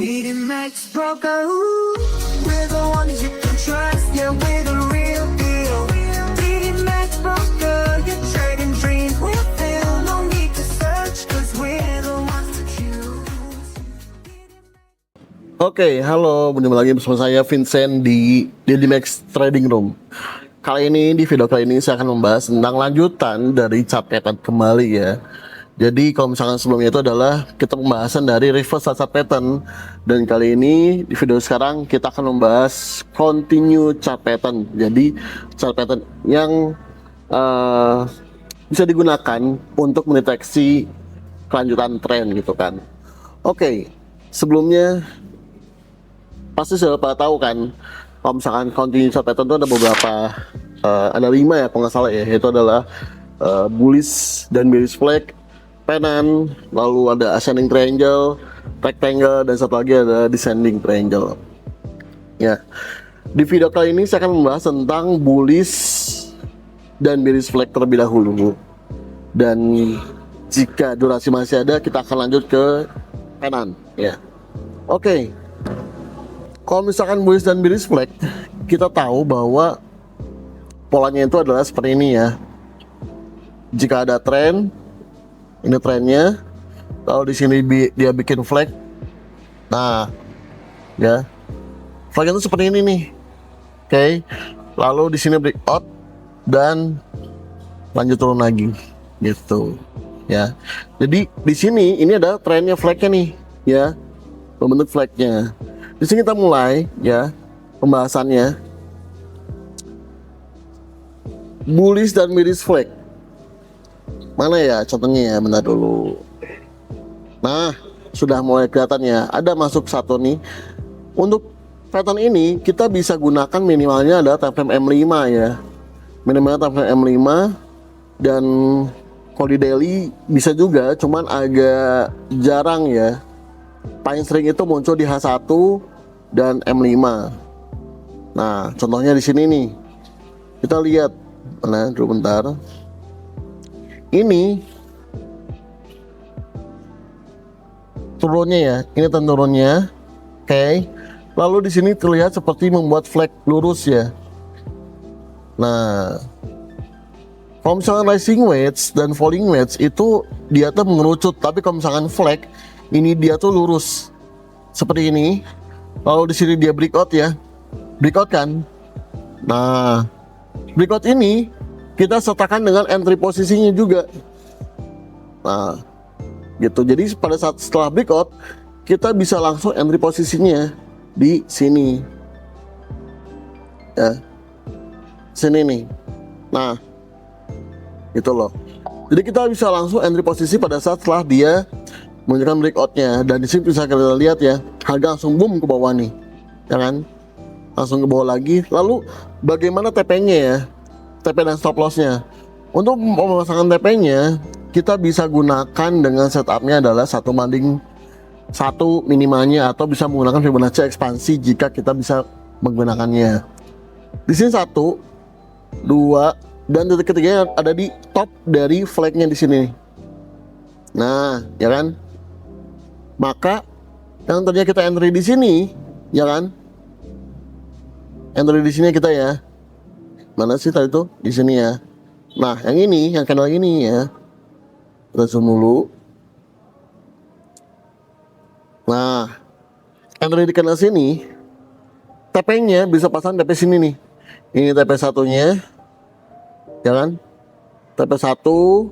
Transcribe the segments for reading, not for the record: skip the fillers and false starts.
Eating Max Broker, we're the ones you can trust. Yeah, we're the real deal. Eating Max Broker, your trading dreams will fill. No need to search, cause we're the ones to choose. Oke, halo, berjumpa lagi bersama saya Vincent di Max Trading Room. Di video kali ini saya akan membahas tentang lanjutan dari chart pattern kembali ya. Jadi kalau misalkan sebelumnya itu adalah kita pembahasan dari reverse chart pattern, dan kali ini di video sekarang kita akan membahas continue chart pattern. Jadi chart pattern yang bisa digunakan untuk mendeteksi kelanjutan tren gitu kan. Oke, sebelumnya pasti sudah pada tahu kan, kalau misalkan continue chart pattern itu ada beberapa, ada 5 ya kalau nggak salah ya, yaitu adalah bullish dan bearish flag, pennant, lalu ada ascending triangle, rectangle, dan satu lagi ada descending triangle. Ya, di video kali ini saya akan membahas tentang bullish dan bearish flag terlebih dahulu, dan jika durasi masih ada kita akan lanjut ke pennant ya. Oke. Kalau misalkan bullish dan bearish flag, kita tahu bahwa polanya itu adalah seperti ini ya. Jika ada tren, ini trennya, lalu di sini dia bikin flag. Nah, ya, flag itu seperti ini nih. Oke, lalu di sini breakout dan lanjut turun lagi, gitu. Ya, jadi di sini ini ada trennya flagnya nih, ya, membentuk flagnya. Di sini kita mulai ya pembahasannya. Bullish dan bearish flag. Mana ya contohnya ya, bentar dulu. Nah, sudah mulai kelihatan ya, ada masuk satu nih. Untuk pattern ini kita bisa gunakan minimalnya ada time frame M5 ya. Minimalnya time frame M5, dan kalau di daily bisa juga, cuman agak jarang ya. Paling sering itu muncul di H1 dan M5. Nah, contohnya di sini nih. Kita lihat. Nah, dulu bentar. Ini turunnya ya. Ini turunnya. Oke. Lalu di sini terlihat seperti membuat flag lurus ya. Nah, kalau misalkan rising wedge dan falling wedge itu dia tuh mengerucut, tapi kalau misalkan flag ini dia tuh lurus seperti ini. Lalu di sini dia breakout ya, breakout kan. Nah, breakout ini kita sertakan dengan entry posisinya juga. Nah, gitu. Jadi pada saat setelah breakout kita bisa langsung entry posisinya di sini. Ya, sini nih. Nah, gitu loh. Jadi kita bisa langsung entry posisi pada saat setelah dia menunjukkan breakoutnya, dan di sini bisa kita lihat ya, harga langsung boom ke bawah nih, ya kan? Langsung ke bawah lagi. Lalu bagaimana TP-nya ya? TP dan stop loss-nya. Untuk memasangkan TP-nya, kita bisa gunakan dengan setupnya adalah 1:1 minimalnya, atau bisa menggunakan Fibonacci ekspansi jika kita bisa menggunakannya. Di sini 1, 2, dan titik ketiganya ada di top dari flag-nya di sini. Nah, ya kan? Maka yang tadinya kita entry di sini, ya kan? Entry di sini kita ya. Mana sih tadi tuh? Di sini ya. Nah, yang ini, yang candle ini ya. Kita zoom dulu. Nah, entry di candle sini, TP-nya bisa pasang TP sini nih. Ini TP satunya, ya kan? TP 1,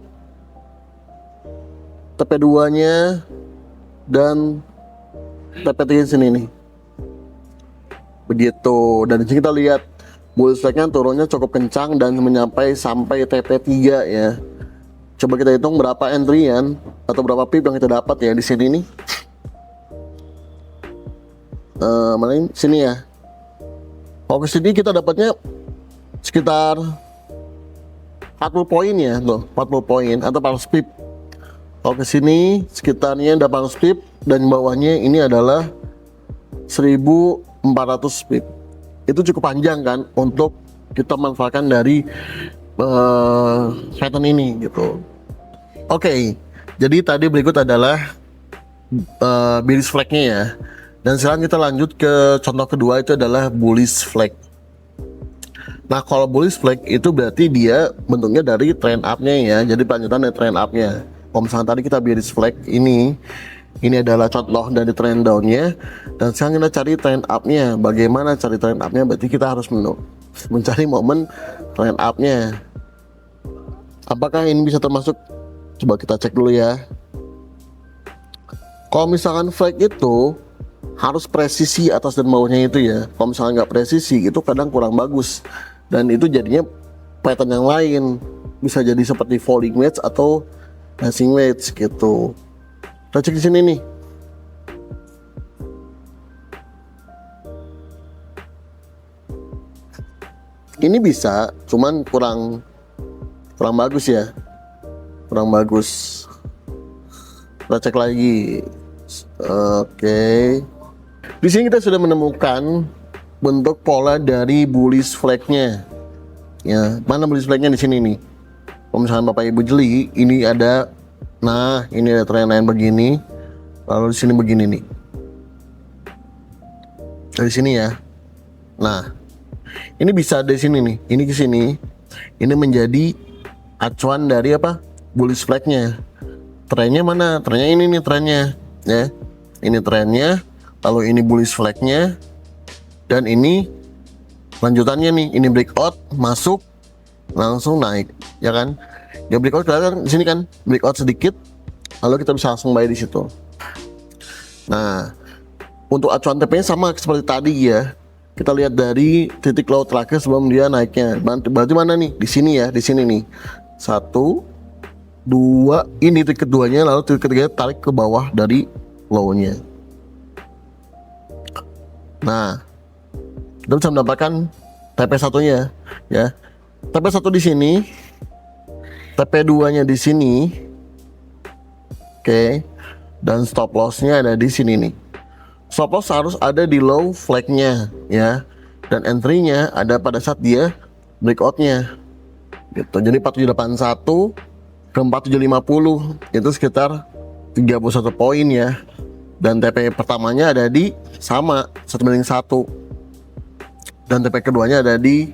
TP 2-nya, dan TP 3 sini nih. Begitu. Dan di sini kita lihat bullish flag-nya turunnya cukup kencang dan sampai TP 3 ya. Coba kita hitung berapa entry-an atau berapa pip yang kita dapat ya di sini nih. Mana ini? Sini ya. Kalau ke sini kita dapatnya sekitar 40 poin ya, loh, 40 poin atau 400 pip. Kalau ke sini sekitarnya 800 pip, dan bawahnya ini adalah 1400 pip. Itu cukup panjang kan untuk kita manfaatkan dari pattern ini gitu. Oke, jadi tadi berikut adalah bearish flag-nya ya. Dan sekarang kita lanjut ke contoh kedua, itu adalah bullish flag. Nah, kalau bullish flag itu berarti dia bentuknya dari trend up-nya ya. Jadi lanjutan dari trend up-nya. Kalau misalnya tadi kita bearish flag, ini adalah contoh dari trend down-nya. Dan sekarang kita cari trend up-nya. Bagaimana cari trend up-nya? Berarti kita harus mencari momen trend up-nya. Apakah ini bisa termasuk? Coba kita cek dulu ya. Kalau misalkan flag itu harus presisi atas dan bawahnya itu ya. Kalau misalnya nggak presisi, itu kadang kurang bagus. Dan itu jadinya pattern yang lain. Bisa jadi seperti falling wedge atau rising wedge gitu. Kita cek di sini nih. Ini bisa, cuman kurang bagus ya. Kurang bagus. Kita cek lagi. Oke. Di sini kita sudah menemukan bentuk pola dari bullish flag-nya. Ya, mana bullish flag-nya di sini nih? Kalau misalnya Bapak Ibu jeli, ini ada, nah ini ada trend line begini, lalu di sini begini nih. Dari sini ya. Nah, ini bisa dari sini nih, ini ke sini. Ini menjadi acuan dari apa? Bullish flag-nya. Trennya mana? Trennya ini nih trennya, ya. Ini trennya, lalu ini bullish flag-nya. Dan ini lanjutannya nih, ini breakout masuk langsung naik, ya kan? Dia breakout kelihatan di sini kan, breakout sedikit, lalu kita bisa langsung buy di situ. Nah, untuk acuan TP-nya sama seperti tadi ya. Kita lihat dari titik low terakhir sebelum dia naiknya. Berarti mana nih? Di sini ya, di sini nih. 1, 2, ini titik keduanya, lalu titik ketiganya tarik ke bawah dari low-nya. Nah, kita bisa mendapatkan TP1-nya ya. TP1 di sini, TP2-nya di sini. Oke. Dan stop loss-nya ada di sini nih. Stop loss harus ada di low flag-nya ya. Dan entry-nya ada pada saat dia breakout-nya. Gitu. Jadi 4781 ke 4750 itu sekitar 31 poin ya. Dan TP pertamanya ada di sama 1:1. Dan TP keduanya ada di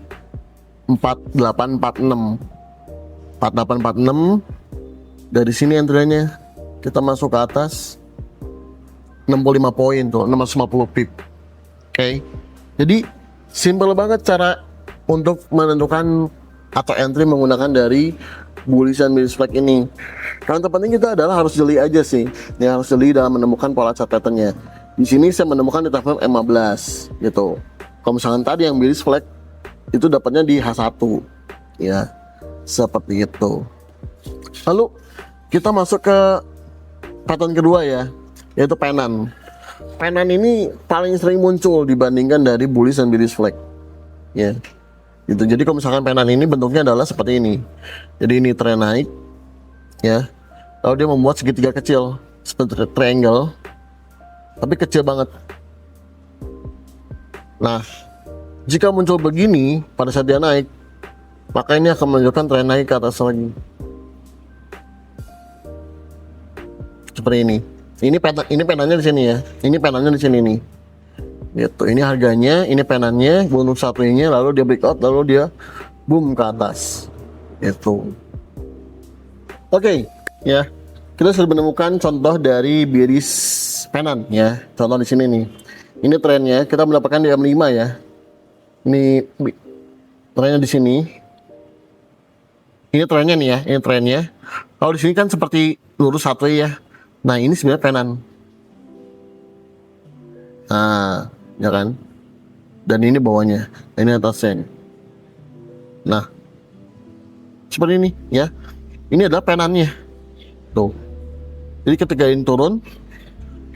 4846. 4846. Dari sini entry-nya kita masuk ke atas 65 poin tuh, 650 pip. Oke. Jadi simple banget cara untuk menentukan atau entry menggunakan dari bullish dan bearish flag ini. Yang terpenting kita adalah harus jeli aja sih. Ya, harus jeli dalam menemukan pola chart pattern-nya. Di sini saya menemukan di time frame 15 gitu. Kalau misalkan tadi yang bearish flag itu dapatnya di H1 ya, seperti itu. Lalu kita masuk ke pattern kedua ya, yaitu pennant. Pennant ini paling sering muncul dibandingkan dari bullish dan bearish flag ya. Gitu. Jadi kalau misalkan pennant ini bentuknya adalah seperti ini. Jadi ini tren naik ya, lalu dia membuat segitiga kecil seperti triangle, tapi kecil banget. Nah, jika muncul begini pada saat dia naik, maka ini akan menunjukkan tren naik ke atas lagi. Seperti ini. Ini pennantnya di sini ya. Ini pennantnya di sini nih. Gitu. Ini harganya, ini pennantnya, bonus satunya, lalu dia breakout, lalu dia boom ke atas. Gitu. Oke, ya. Kita sudah menemukan contoh dari bearish pennant ya. Contoh di sini nih. Ini trennya, kita mendapatkan di M5 ya. Ini trennya di sini. Ini trennya nih ya, ini trennya. Kalau di sini kan seperti lurus satu ya. Nah, ini sebenarnya pennant. Nah, ya kan? Dan ini bawahnya, ini atasnya. Nah, seperti ini ya. Ini adalah pennantnya. Tuh. Jadi ketika ini turun,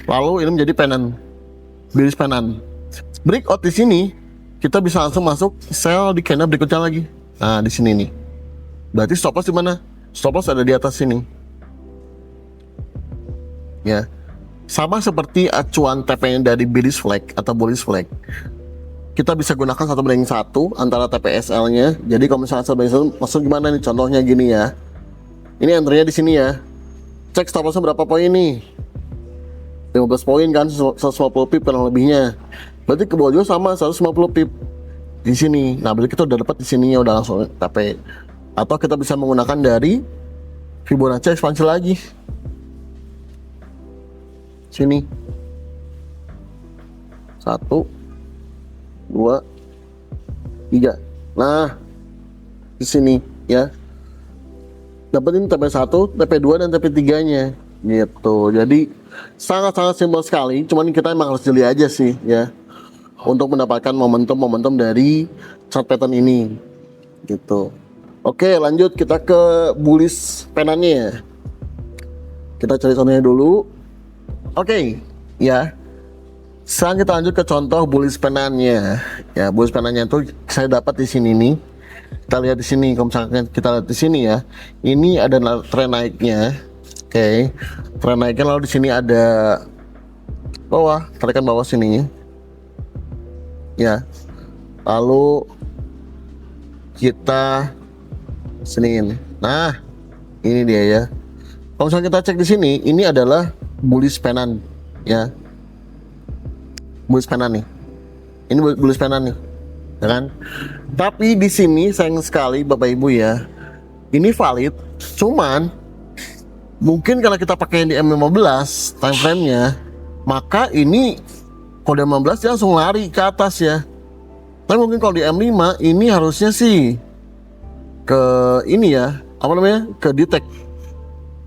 lalu ini menjadi pennant. Bearish pennant. Breakout di sini, kita bisa langsung masuk sell di candle berikutnya lagi. Nah, di sini nih. Berarti stop loss di mana? Stop loss ada di atas sini. Ya. Sama seperti acuan TP dari bearish flag atau bullish flag. Kita bisa gunakan 1:1 antara TPSL-nya. Jadi kalau misalnya 1:1 maksud gimana nih? Contohnya gini ya. Ini entry-nya di sini ya. Cek stop loss berapa poin nih? 15 poin kan, 150 pip kurang lebihnya. Berarti ke bawah juga sama 150 pip di sini. Nah, berarti kita udah dapat di sininya udah langsung TP. Atau kita bisa menggunakan dari Fibonacci ekspansi lagi. Sini. 1 2 3. Nah, di sini ya. Dapetin TP1, TP2 dan TP3-nya gitu. Jadi sangat-sangat simpel sekali, cuman kita emang harus jeli aja sih ya untuk mendapatkan momentum-momentum dari chart pattern ini gitu. Oke, lanjut kita ke bullish penannya. Kita cari contohnya dulu. Oke, ya. Sekarang kita lanjut ke contoh bullish penannya. Ya, bullish penannya itu saya dapat di sini nih. Kita lihat di sini, kalau misalkan kita lihat di sini ya, ini ada tren naiknya. Oke, tren naiknya, lalu di sini ada bawah, tarikan bawah sini ya. Lalu kita siniin. Nah, ini dia ya. Kalau misalkan kita cek di sini, ini adalah bullish penan ya. Bullish penan nih. Ini bullish penan nih. Ya kan? Tapi di sini sayang sekali Bapak Ibu ya, ini valid, cuman mungkin karena kita pakai di M15 time frame-nya, maka ini kode M15 dia langsung lari ke atas ya. Tapi mungkin kalau di M5 ini harusnya sih ke ini ya, apa namanya? Ke detect.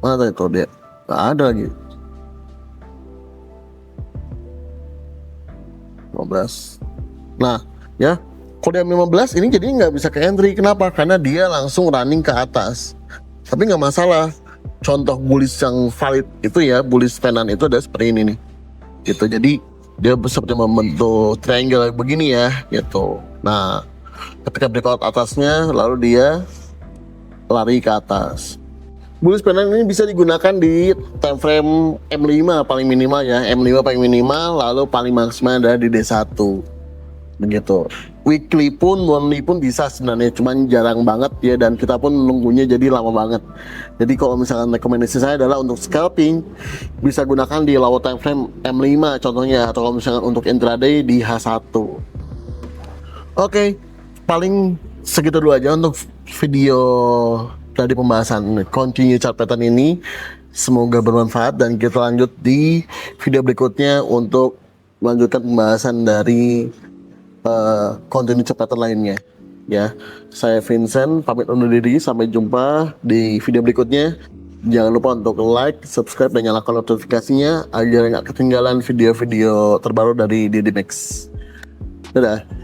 Mana tadi tuh dia? Nggak ada lagi. 15. Nah, ya. Kode M15 ini jadi nggak bisa ke entry. Kenapa? Karena dia langsung running ke atas. Tapi nggak masalah. Contoh bullish yang valid itu ya, bullish penan itu ada seperti ini nih. Gitu. Jadi dia seperti membentuk triangle begini ya, gitu. Nah, ketika breakout atasnya, lalu dia lari ke atas. Bullish penan ini bisa digunakan di time frame M5 paling minimal ya, M5 paling minimal, lalu paling maksimal ada di D1. Begitu. Weekly pun, monthly pun bisa sebenarnya, cuman jarang banget ya, dan kita pun nunggunya jadi lama banget. Jadi kalau misalkan rekomendasi saya adalah untuk scalping bisa gunakan di lower time frame M5 contohnya, atau kalau misalkan untuk intraday di H1. Oke, paling segitu dulu aja untuk video dari pembahasan continue chart pattern ini. Semoga bermanfaat, dan kita lanjut di video berikutnya untuk melanjutkan pembahasan dari continue chart pattern lainnya ya. Saya Vincent pamit undur diri, sampai jumpa di video berikutnya. Jangan lupa untuk like, subscribe, dan nyalakan notifikasinya agar nggak ketinggalan video-video terbaru dari DD Max. Dadah.